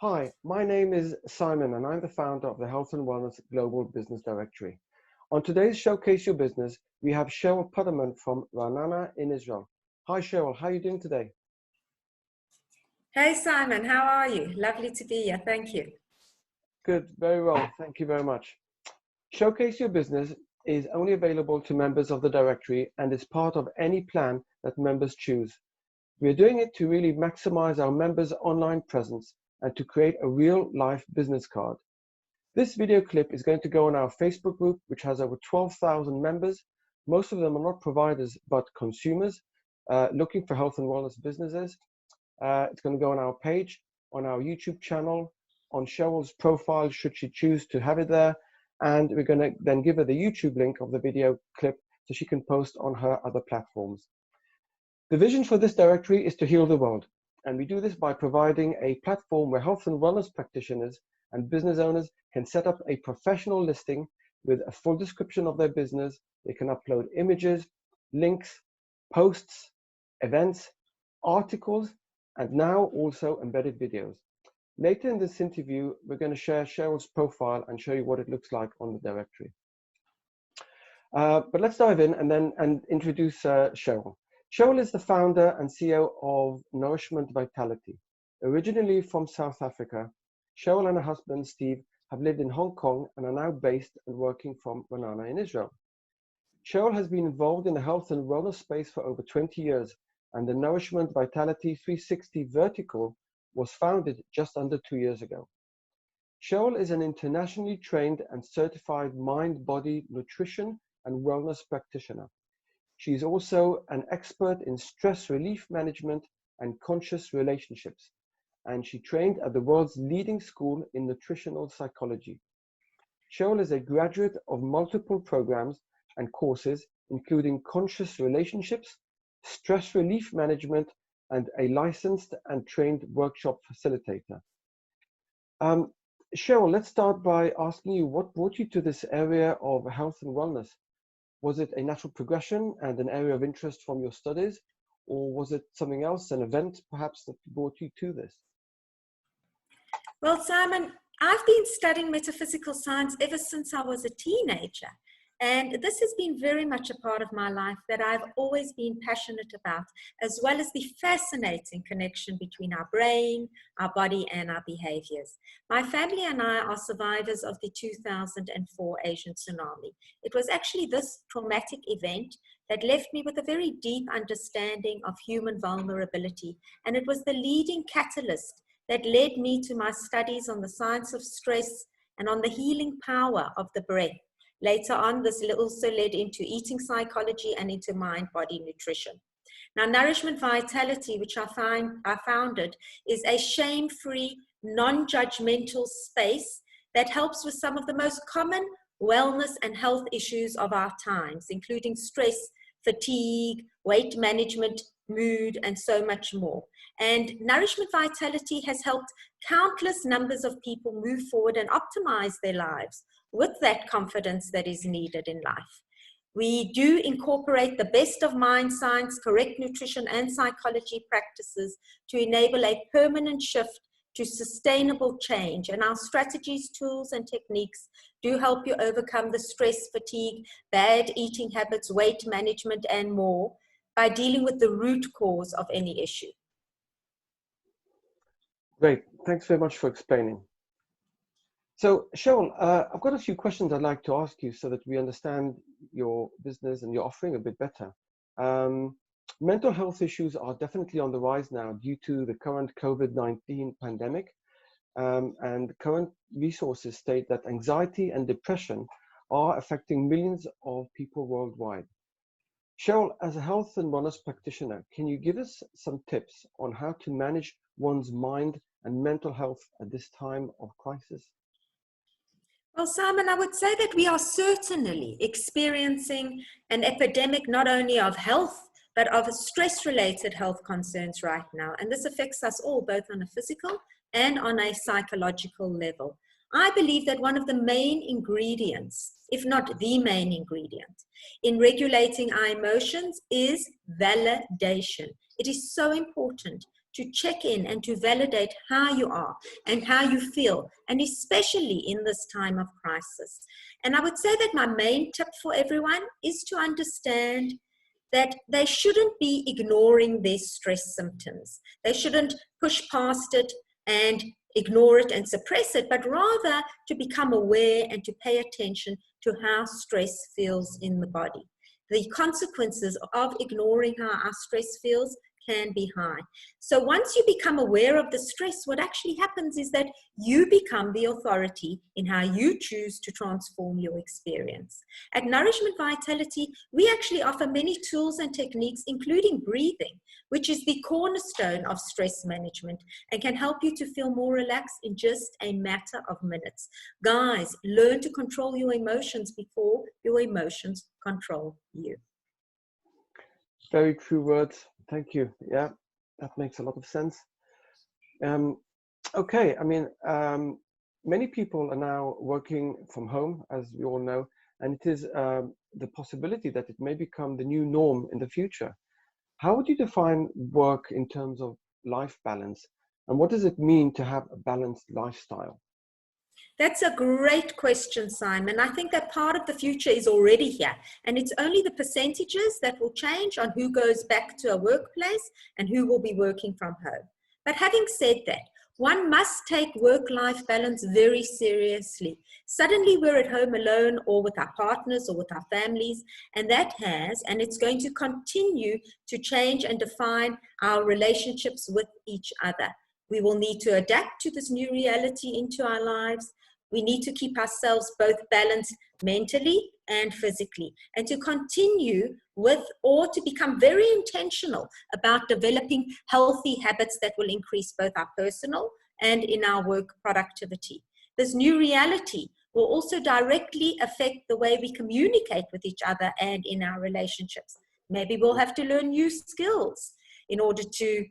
Hi, my name is Simon and I'm the founder of the Health and Wellness Global Business Directory. On today's Showcase Your Business, we have Sheryl Puterman from Ra'anana in Israel. Hi Sheryl, how are you doing today? Hey Simon, how are you? Lovely to be here, thank you. Good, very well, thank you very much. Showcase Your Business is only available to members of the directory and is part of any plan that members choose. We're doing it to really maximize our members' online presence and to create a real-life business card. This video clip is going to go on our Facebook group, which has over 12,000 members. Most of them are not providers, but consumers looking for health and wellness businesses. It's going to go on our page, on our YouTube channel, on Sheryl's profile, should she choose to have it there. And we're going to then give her the YouTube link of the video clip so she can post on her other platforms. The vision for this directory is to heal the world. And we do this by providing a platform where health and wellness practitioners and business owners can set up a professional listing with a full description of their business. They can upload images, links, posts, events, articles, and now also embedded videos. Later in this interview, we're going to share Sheryl's profile and show you what it looks like on the directory. But let's dive in and introduce Sheryl. Sheryl is the founder and CEO of Nourishment Vitality. Originally from South Africa, Sheryl and her husband, Steve, have lived in Hong Kong and are now based and working from Ra'anana in Israel. Sheryl has been involved in the health and wellness space for over 20 years, and the Nourishment Vitality 360 vertical was founded just under 2 years ago. Sheryl is an internationally trained and certified mind-body nutrition and wellness practitioner. She is also an expert in stress relief management and conscious relationships, and she trained at the world's leading school in nutritional psychology. Sheryl is a graduate of multiple programs and courses, including conscious relationships, stress relief management, and a licensed and trained workshop facilitator. Sheryl, let's start by asking you what brought you to this area of health and wellness. Was it a natural progression and an area of interest from your studies, or was it something else, an event perhaps that brought you to this? Well, Simon, I've been studying metaphysical science ever since I was a teenager. And this has been very much a part of my life that I've always been passionate about, as well as the fascinating connection between our brain, our body, and our behaviors. My family and I are survivors of the 2004 Asian tsunami. It was actually this traumatic event that left me with a very deep understanding of human vulnerability, and it was the leading catalyst that led me to my studies on the science of stress and on the healing power of the breath. Later on, this also led into eating psychology and into mind-body nutrition. Now, Nourishment Vitality, which I founded, is a shame-free, non-judgmental space that helps with some of the most common wellness and health issues of our times, including stress, fatigue, weight management, mood, and so much more. And Nourishment Vitality has helped countless numbers of people move forward and optimize their lives with that confidence that is needed in life. We do incorporate the best of mind science, correct nutrition, and psychology practices to enable a permanent shift to sustainable change. And our strategies, tools, and techniques do help you overcome the stress, fatigue, bad eating habits, weight management, and more by dealing with the root cause of any issue. Great, thanks very much for explaining. So Sheryl, I've got a few questions I'd like to ask you so that we understand your business and your offering a bit better. Mental health issues are definitely on the rise now due to the current COVID-19 pandemic, and current resources state that anxiety and depression are affecting millions of people worldwide. Sheryl, as a health and wellness practitioner, can you give us some tips on how to manage one's mind and mental health at this time of crisis? Well, Simon, I would say that we are certainly experiencing an epidemic not only of health, but of stress-related health concerns right now. And this affects us all, both on a physical and on a psychological level. I believe that one of the main ingredients, if not the main ingredient, in regulating our emotions is validation. It is so important to check in and to validate how you are and how you feel, and especially in this time of crisis. And I would say that my main tip for everyone is to understand that they shouldn't be ignoring their stress symptoms. They shouldn't push past it and ignore it and suppress it, but rather to become aware and to pay attention to how stress feels in the body. The consequences of ignoring how our stress feels can be high. So once you become aware of the stress, what actually happens is that you become the authority in how you choose to transform your experience. At Nourishment Vitality, we actually offer many tools and techniques, including breathing, which is the cornerstone of stress management and can help you to feel more relaxed in just a matter of minutes. Guys, learn to control your emotions before your emotions control you. Very true words. Thank you. Yeah, that makes a lot of sense. Okay, I mean, many people are now working from home, as we all know, and it is the possibility that it may become the new norm in the future. How would you define work in terms of life balance, and what does it mean to have a balanced lifestyle? That's a great question, Simon. I think that part of the future is already here, and it's only the percentages that will change on who goes back to a workplace and who will be working from home. But having said that, one must take work-life balance very seriously. Suddenly we're at home alone or with our partners or with our families, and that has, and it's going to continue to change and define our relationships with each other. We will need to adapt to this new reality into our lives. We need to keep ourselves both balanced mentally and physically, and to continue with or to become very intentional about developing healthy habits that will increase both our personal and in our work productivity. This new reality will also directly affect the way we communicate with each other and in our relationships. Maybe we'll have to learn new skills in order to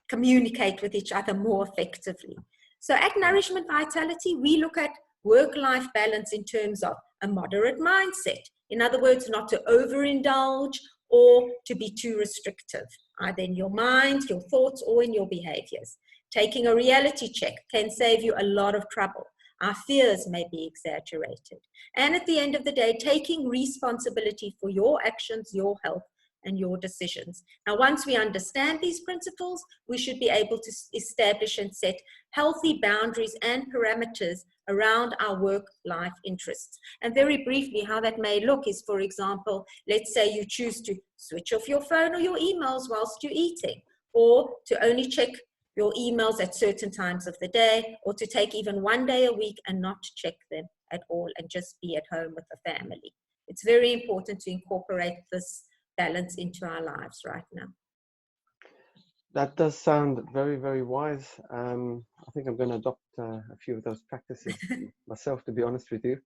communicate with each other more effectively. So at Nourishment Vitality, we look at work-life balance in terms of a moderate mindset. In other words, not to overindulge or to be too restrictive, either in your mind, your thoughts, or in your behaviors. Taking a reality check can save you a lot of trouble. Our fears may be exaggerated. And at the end of the day, taking responsibility for your actions, your health, and your decisions. Now, once we understand these principles, we should be able to establish and set healthy boundaries and parameters around our work-life interests. And very briefly, how that may look is, for example, let's say you choose to switch off your phone or your emails whilst you're eating, or to only check your emails at certain times of the day, or to take even one day a week and not check them at all and just be at home with the family. It's very important to incorporate this balance into our lives right now. That does sound very, very wise. I think I'm going to adopt a few of those practices myself, to be honest with you.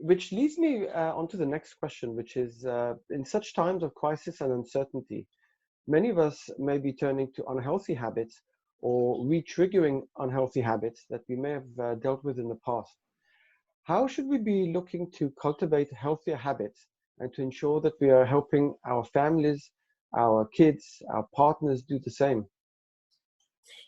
Which leads me on to the next question, which is, in such times of crisis and uncertainty, many of us may be turning to unhealthy habits or re-triggering unhealthy habits that we may have dealt with in the past. How should we be looking to cultivate healthier habits and to ensure that we are helping our families, our kids, our partners do the same?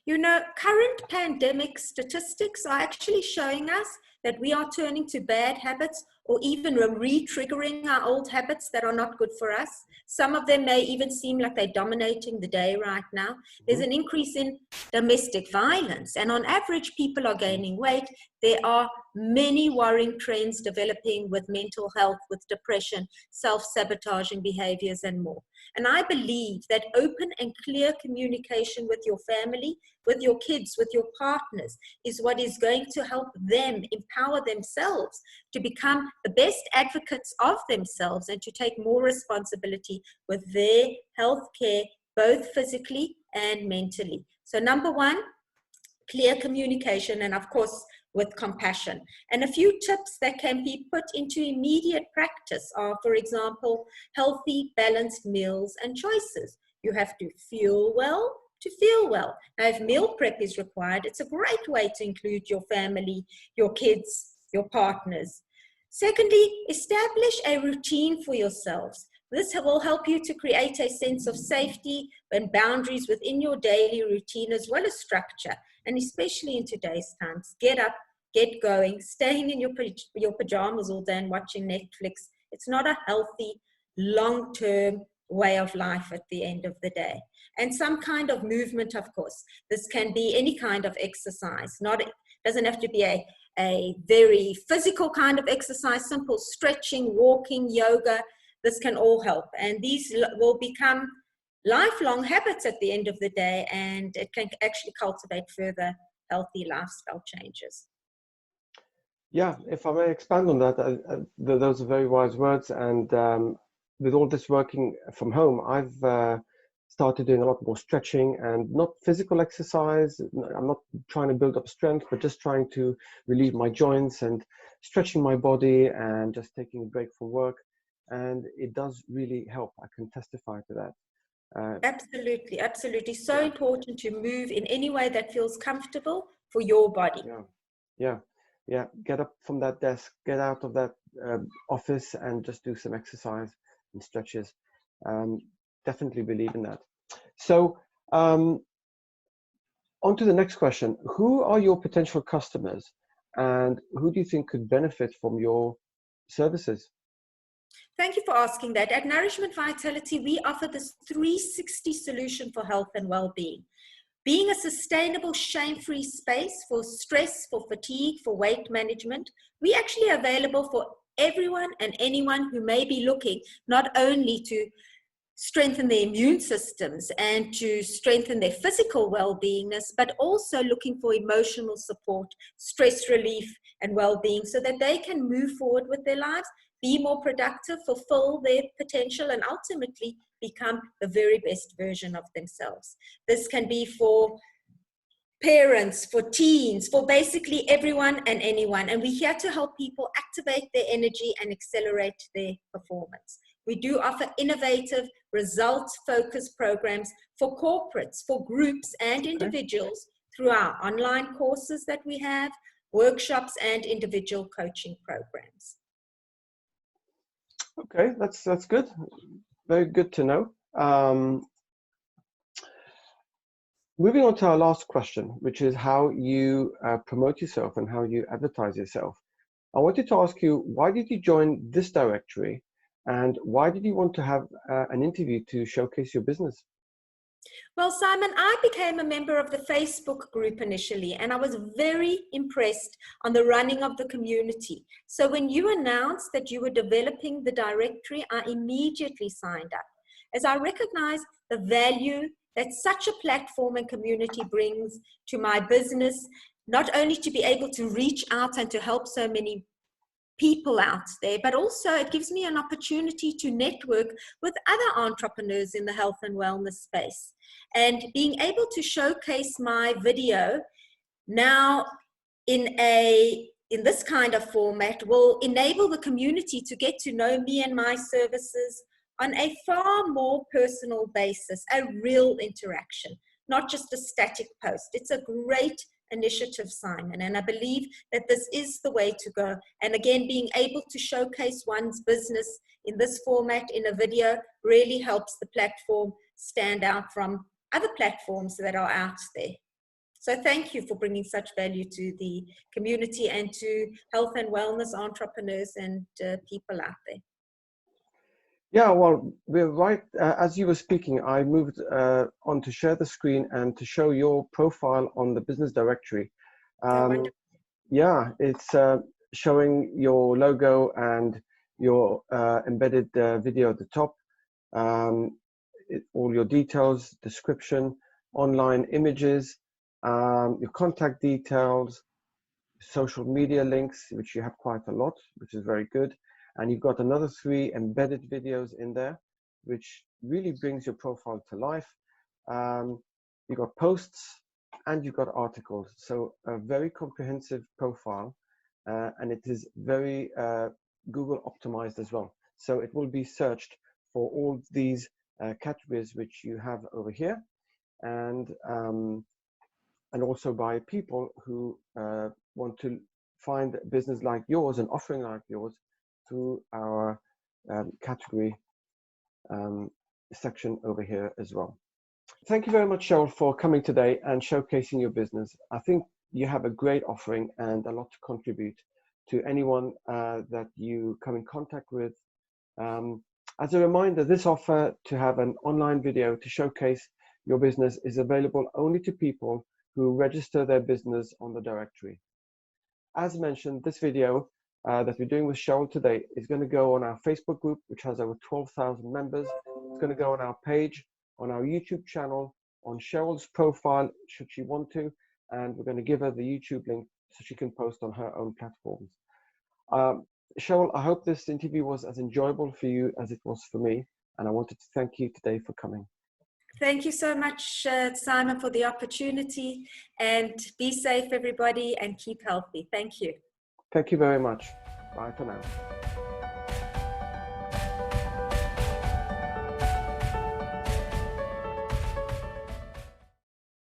You know, current pandemic statistics are actually showing us that we are turning to bad habits or even re-triggering our old habits that are not good for us. Some of them may even seem like they're dominating the day right now. There's an increase in domestic violence, and on average, people are gaining weight. There are many worrying trends developing with mental health, with depression, self-sabotaging behaviors, and more. And I believe that open and clear communication with your family, with your kids, with your partners, is what is going to help them empower themselves to become the best advocates of themselves and to take more responsibility with their health care, both physically and mentally. So number one, clear communication, and of course, with compassion. And a few tips that can be put into immediate practice are, for example, healthy, balanced meals and choices. You have to feel well to feel well. Now, if meal prep is required, it's a great way to include your family, your kids, your partners. Secondly, establish a routine for yourselves. This will help you to create a sense of safety and boundaries within your daily routine, as well as structure. And especially in today's times, get up, get going. Staying in your pajamas all day and watching Netflix, it's not a healthy, long-term way of life at the end of the day. And some kind of movement, of course. This can be any kind of exercise. It doesn't have to be a very physical kind of exercise, simple stretching, walking, yoga. This can all help. And these will become lifelong habits at the end of the day, and it can actually cultivate further healthy lifestyle changes. Yeah, if I may expand on that, those are very wise words. And with all this working from home, I've started doing a lot more stretching and not physical exercise. I'm not trying to build up strength, but just trying to relieve my joints and stretching my body and just taking a break from work. And it does really help. I can testify to that. Absolutely, absolutely. So important to move in any way that feels comfortable for your body. Yeah. Get up from that desk, get out of that office, and just do some exercise and stretches. Definitely believe in that. So, on to the next question. Who are your potential customers, and who do you think could benefit from your services? Thank you for asking that. At Nourishment Vitality, we offer this 360 solution for health and well-being. Being a sustainable, shame-free space for stress, for fatigue, for weight management, we actually are available for everyone and anyone who may be looking not only to strengthen their immune systems and to strengthen their physical well-beingness, but also looking for emotional support, stress relief, and well-being so that they can move forward with their lives, be more productive, fulfill their potential, and ultimately become the very best version of themselves. This can be for parents, for teens, for basically everyone and anyone. And we're here to help people activate their energy and accelerate their performance. We do offer innovative, results-focused programs for corporates, for groups and individuals through our online courses that we have, workshops, and individual coaching programs. Okay, that's good. Very good to know. Moving on to our last question, which is how you promote yourself and how you advertise yourself. I wanted to ask you, why did you join this directory, and why did you want to have an interview to showcase your business? Well, Simon, I became a member of the Facebook group initially, and I was very impressed on the running of the community. So when you announced that you were developing the directory, I immediately signed up, as I recognize the value that such a platform and community brings to my business, not only to be able to reach out and to help so many people out there, but also it gives me an opportunity to network with other entrepreneurs in the health and wellness space. And being able to showcase my video now in this kind of format will enable the community to get to know me and my services on a far more personal basis, a real interaction, not just a static post. It's a great initiative, Simon, and I believe that this is the way to go. And again, being able to showcase one's business in this format in a video really helps the platform stand out from other platforms that are out there. So thank you for bringing such value to the community and to health and wellness entrepreneurs and people out there. Yeah, well, we're right. As you were speaking, I moved on to share the screen and to show your profile on the business directory. Yeah, it's showing your logo and your embedded video at the top, all your details, description, online images, your contact details, social media links, which you have quite a lot, which is very good. And you've got another 3 embedded videos in there, which really brings your profile to life. You've got posts and you've got articles. So a very comprehensive profile, and it is very Google optimized as well. So it will be searched for all these categories which you have over here, and also by people who want to find a business like yours and offering like yours through our category section over here as well. Thank you very much, Sheryl, for coming today and showcasing your business. I think you have a great offering and a lot to contribute to anyone that you come in contact with. As a reminder, this offer to have an online video to showcase your business is available only to people who register their business on the directory. As mentioned, this video that we're doing with Sheryl today is going to go on our Facebook group, which has over 12,000 members. It's going to go on our page, on our YouTube channel, on Sheryl's profile, should she want to, and we're going to give her the YouTube link so she can post on her own platforms. Sheryl, I hope this interview was as enjoyable for you as it was for me, and I wanted to thank you today for coming. Thank you so much, Simon, for the opportunity, and be safe, everybody, and keep healthy. Thank you. Thank you very much. Bye for now.